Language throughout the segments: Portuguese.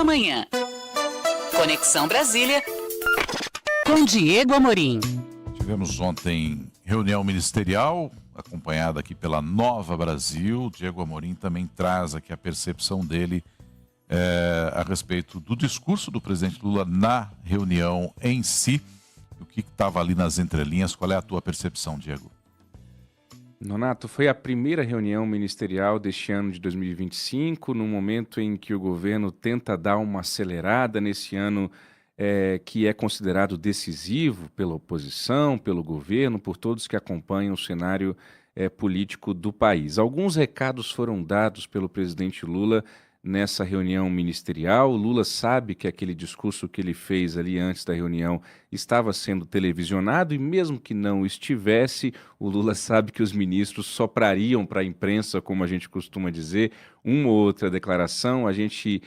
Nova Manhã. Conexão Brasília, com Diego Amorim. Tivemos ontem reunião ministerial, acompanhada aqui pela Nova Brasil. Diego Amorim também traz aqui a percepção dele a respeito do discurso do presidente Lula na reunião em si. O que estava ali nas entrelinhas? Qual é a tua percepção, Diego? Nonato, foi a primeira reunião ministerial deste ano de 2025, no momento em que o governo tenta dar uma acelerada nesse ano que é considerado decisivo pela oposição, pelo governo, por todos que acompanham o cenário político do país. Alguns recados foram dados pelo presidente Lula nessa reunião ministerial. O Lula sabe que aquele discurso que ele fez ali antes da reunião estava sendo televisionado e mesmo que não estivesse, o Lula sabe que os ministros soprariam para a imprensa, como a gente costuma dizer, uma ou outra declaração. A gente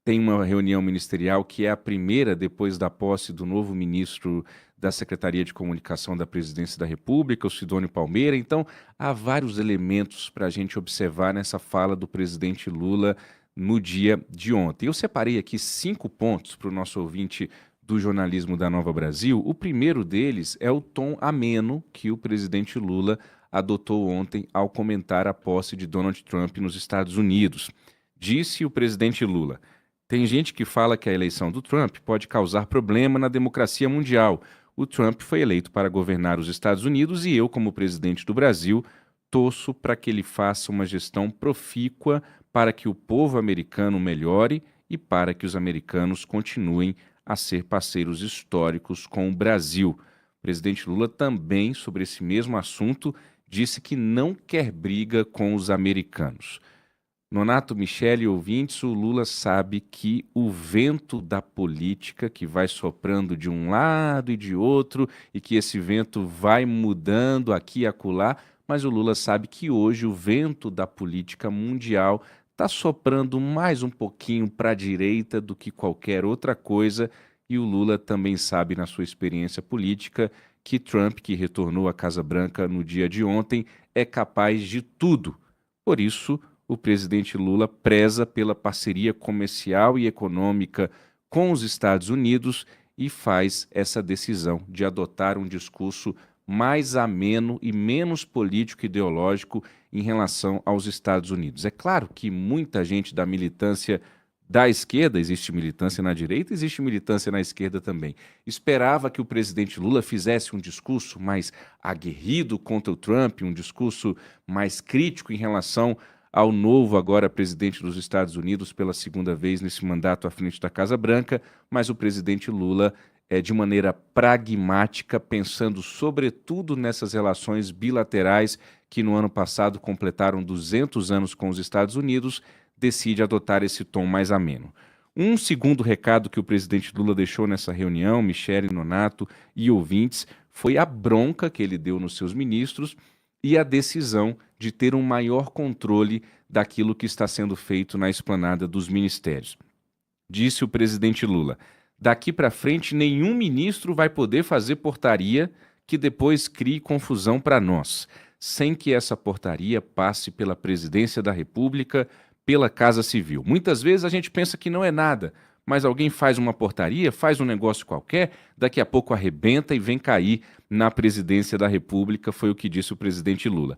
tem uma reunião ministerial que é a primeira depois da posse do novo ministro da Secretaria de Comunicação da Presidência da República, o Sidônio Palmeira. Então, há vários elementos para a gente observar nessa fala do presidente Lula no dia de ontem. Eu separei aqui 5 pontos para o nosso ouvinte do jornalismo da Nova Brasil. O primeiro deles é o tom ameno que o presidente Lula adotou ontem ao comentar a posse de Donald Trump nos Estados Unidos. Disse o presidente Lula: tem gente que fala que a eleição do Trump pode causar problema na democracia mundial. O Trump foi eleito para governar os Estados Unidos e eu, como presidente do Brasil, torço para que ele faça uma gestão profícua para que o povo americano melhore e para que os americanos continuem a ser parceiros históricos com o Brasil. O presidente Lula também, sobre esse mesmo assunto, disse que não quer briga com os americanos. Nonato, Michele e ouvintes, o Lula sabe que o vento da política que vai soprando de um lado e de outro e que esse vento vai mudando aqui e acolá, mas o Lula sabe que hoje o vento da política mundial está soprando mais um pouquinho para a direita do que qualquer outra coisa, e o Lula também sabe, na sua experiência política, que Trump, que retornou à Casa Branca no dia de ontem, é capaz de tudo. Por isso, o presidente Lula preza pela parceria comercial e econômica com os Estados Unidos e faz essa decisão de adotar um discurso mais ameno e menos político e ideológico em relação aos Estados Unidos. É claro que muita gente da militância da esquerda, existe militância na direita, existe militância na esquerda também, esperava que o presidente Lula fizesse um discurso mais aguerrido contra o Trump, um discurso mais crítico em relação ao novo agora presidente dos Estados Unidos pela segunda vez nesse mandato à frente da Casa Branca, mas o presidente Lula de maneira pragmática, pensando sobretudo nessas relações bilaterais que no ano passado completaram 200 anos com os Estados Unidos, decide adotar esse tom mais ameno. Um segundo recado que o presidente Lula deixou nessa reunião, Michele, Nonato e ouvintes, foi a bronca que ele deu nos seus ministros e a decisão de ter um maior controle daquilo que está sendo feito na esplanada dos ministérios. Disse o presidente Lula: daqui para frente nenhum ministro vai poder fazer portaria que depois crie confusão para nós, sem que essa portaria passe pela Presidência da República, pela Casa Civil. Muitas vezes a gente pensa que não é nada, mas alguém faz uma portaria, faz um negócio qualquer, daqui a pouco arrebenta e vem cair na Presidência da República, foi o que disse o presidente Lula.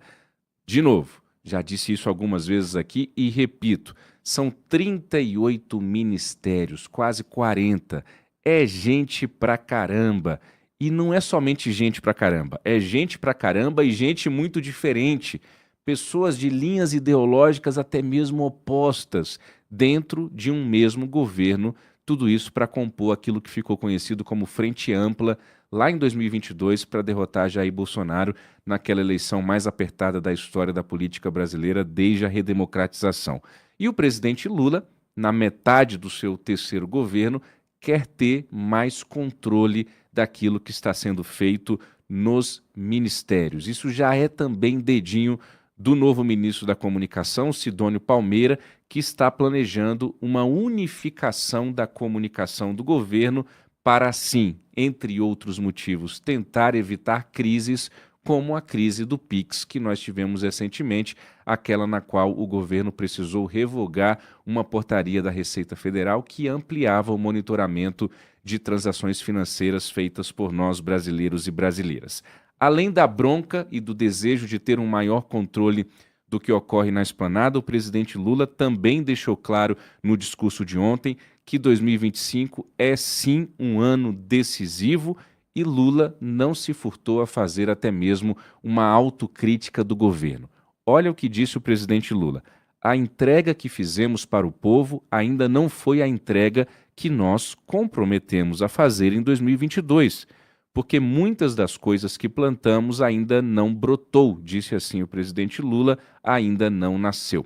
De novo, já disse isso algumas vezes aqui e repito, são 38 ministérios, quase 40. É gente pra caramba. E não é somente gente pra caramba, é gente pra caramba e gente muito diferente. Pessoas de linhas ideológicas até mesmo opostas dentro de um mesmo governo, tudo isso para compor aquilo que ficou conhecido como Frente Ampla lá em 2022 para derrotar Jair Bolsonaro naquela eleição mais apertada da história da política brasileira desde a redemocratização. E o presidente Lula, na metade do seu terceiro governo, quer ter mais controle daquilo que está sendo feito nos ministérios. Isso já é também dedinho do novo ministro da Comunicação, Sidônio Palmeira, que está planejando uma unificação da comunicação do governo para, assim, entre outros motivos, tentar evitar crises como a crise do Pix que nós tivemos recentemente, aquela na qual o governo precisou revogar uma portaria da Receita Federal que ampliava o monitoramento de transações financeiras feitas por nós brasileiros e brasileiras. Além da bronca e do desejo de ter um maior controle do que ocorre na esplanada, o presidente Lula também deixou claro no discurso de ontem que 2025 é sim um ano decisivo e Lula não se furtou a fazer até mesmo uma autocrítica do governo. Olha o que disse o presidente Lula: a entrega que fizemos para o povo ainda não foi a entrega que nós comprometemos a fazer em 2022, porque muitas das coisas que plantamos ainda não brotou, disse assim o presidente Lula, ainda não nasceu.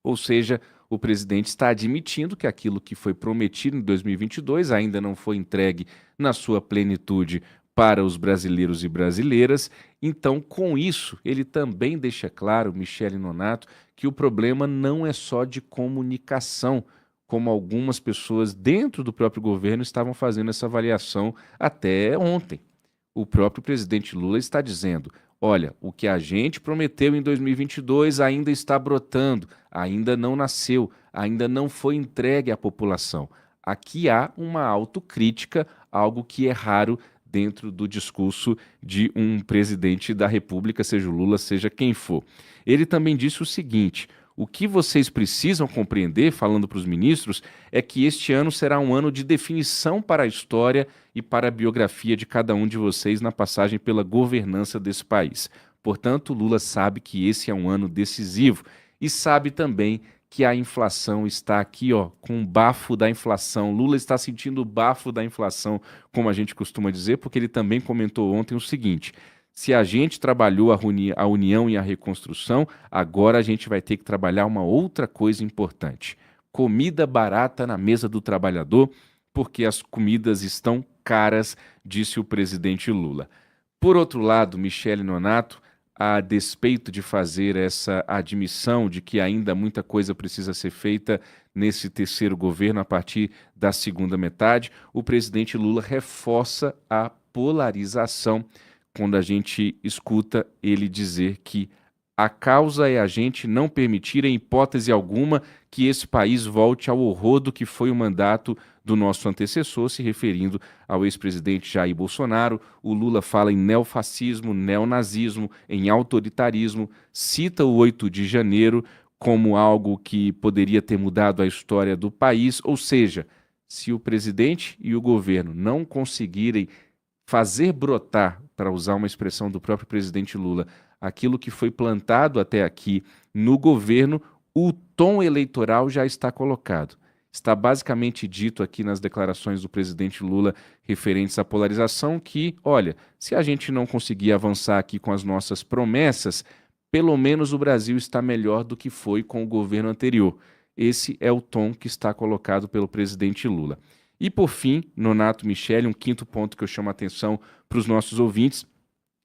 Ou seja, o presidente está admitindo que aquilo que foi prometido em 2022 ainda não foi entregue na sua plenitude para os brasileiros e brasileiras. Então, com isso, ele também deixa claro, Michele Nonato, que o problema não é só de comunicação, como algumas pessoas dentro do próprio governo estavam fazendo essa avaliação até ontem. O próprio presidente Lula está dizendo: olha, o que a gente prometeu em 2022 ainda está brotando, ainda não nasceu, ainda não foi entregue à população. Aqui há uma autocrítica, algo que é raro dentro do discurso de um presidente da República, seja o Lula, seja quem for. Ele também disse o seguinte: o que vocês precisam compreender, falando para os ministros, é que este ano será um ano de definição para a história e para a biografia de cada um de vocês na passagem pela governança desse país. Portanto, Lula sabe que esse é um ano decisivo e sabe também que a inflação está aqui, ó, com o bafo da inflação. Lula está sentindo o bafo da inflação, como a gente costuma dizer, porque ele também comentou ontem o seguinte: se a gente trabalhou a união e a reconstrução, agora a gente vai ter que trabalhar uma outra coisa importante: comida barata na mesa do trabalhador, porque as comidas estão caras, disse o presidente Lula. Por outro lado, Michele Nonato, a despeito de fazer essa admissão de que ainda muita coisa precisa ser feita nesse terceiro governo a partir da segunda metade, o presidente Lula reforça a polarização quando a gente escuta ele dizer que a causa é a gente não permitir, em hipótese alguma, que esse país volte ao horror do que foi o mandato do nosso antecessor, se referindo ao ex-presidente Jair Bolsonaro. O Lula fala em neofascismo, neonazismo, em autoritarismo, cita o 8 de janeiro como algo que poderia ter mudado a história do país. Ou seja, se o presidente e o governo não conseguirem fazer brotar, para usar uma expressão do próprio presidente Lula, aquilo que foi plantado até aqui no governo, o tom eleitoral já está colocado. Está basicamente dito aqui nas declarações do presidente Lula referentes à polarização que, olha, se a gente não conseguir avançar aqui com as nossas promessas, pelo menos o Brasil está melhor do que foi com o governo anterior. Esse é o tom que está colocado pelo presidente Lula. E por fim, Nonato, Michele, um quinto ponto que eu chamo a atenção para os nossos ouvintes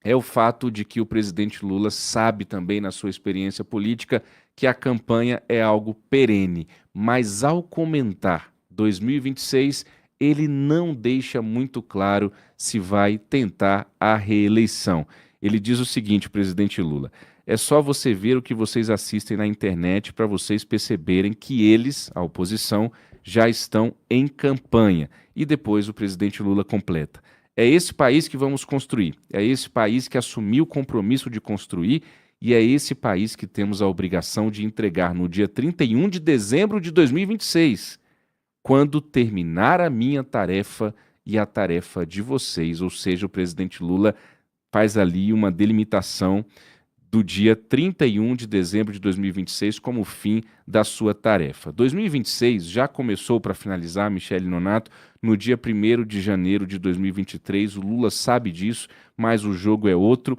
é o fato de que o presidente Lula sabe também, na sua experiência política, que a campanha é algo perene. Mas ao comentar 2026, ele não deixa muito claro se vai tentar a reeleição. Ele diz o seguinte, presidente Lula: é só você ver o que vocês assistem na internet para vocês perceberem que eles, a oposição, já estão em campanha. E depois o presidente Lula completa: é esse país que vamos construir, é esse país que assumiu o compromisso de construir e é esse país que temos a obrigação de entregar no dia 31 de dezembro de 2026, quando terminar a minha tarefa e a tarefa de vocês. Ou seja, o presidente Lula faz ali uma delimitação do dia 31 de dezembro de 2026 como fim da sua tarefa. 2026 já começou, para finalizar, Michele Nonato, no dia 1º de janeiro de 2023. O Lula sabe disso, mas o jogo é outro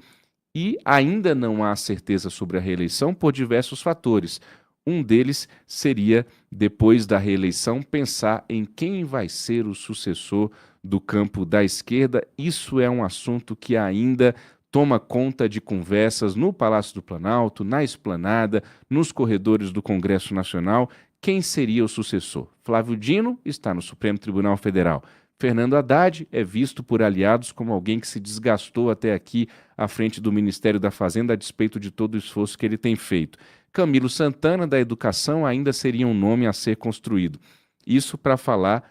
e ainda não há certeza sobre a reeleição por diversos fatores. Um deles seria, depois da reeleição, pensar em quem vai ser o sucessor do campo da esquerda. Isso é um assunto que ainda toma conta de conversas no Palácio do Planalto, na Esplanada, nos corredores do Congresso Nacional. Quem seria o sucessor? Flávio Dino está no Supremo Tribunal Federal. Fernando Haddad é visto por aliados como alguém que se desgastou até aqui à frente do Ministério da Fazenda a despeito de todo o esforço que ele tem feito. Camilo Santana, da Educação, ainda seria um nome a ser construído. Isso para falar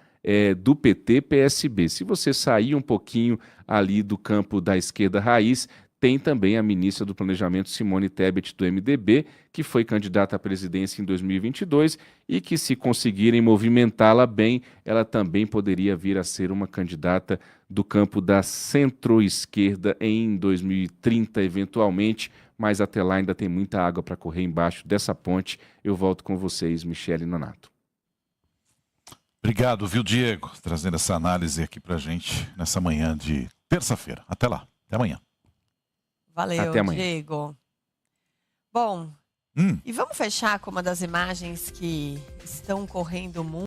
do PT-PSB. Se você sair um pouquinho ali do campo da esquerda raiz, tem também a ministra do Planejamento, Simone Tebet, do MDB, que foi candidata à presidência em 2022 e que, se conseguirem movimentá-la bem, ela também poderia vir a ser uma candidata do campo da centro-esquerda em 2030, eventualmente, mas até lá ainda tem muita água para correr embaixo dessa ponte. Eu volto com vocês, Michele Nonato. Obrigado, viu, Diego, trazendo essa análise aqui para a gente nessa manhã de terça-feira. Até lá, até amanhã. Valeu, Até amanhã. Diego. Bom, e vamos fechar com uma das imagens que estão correndo o mundo.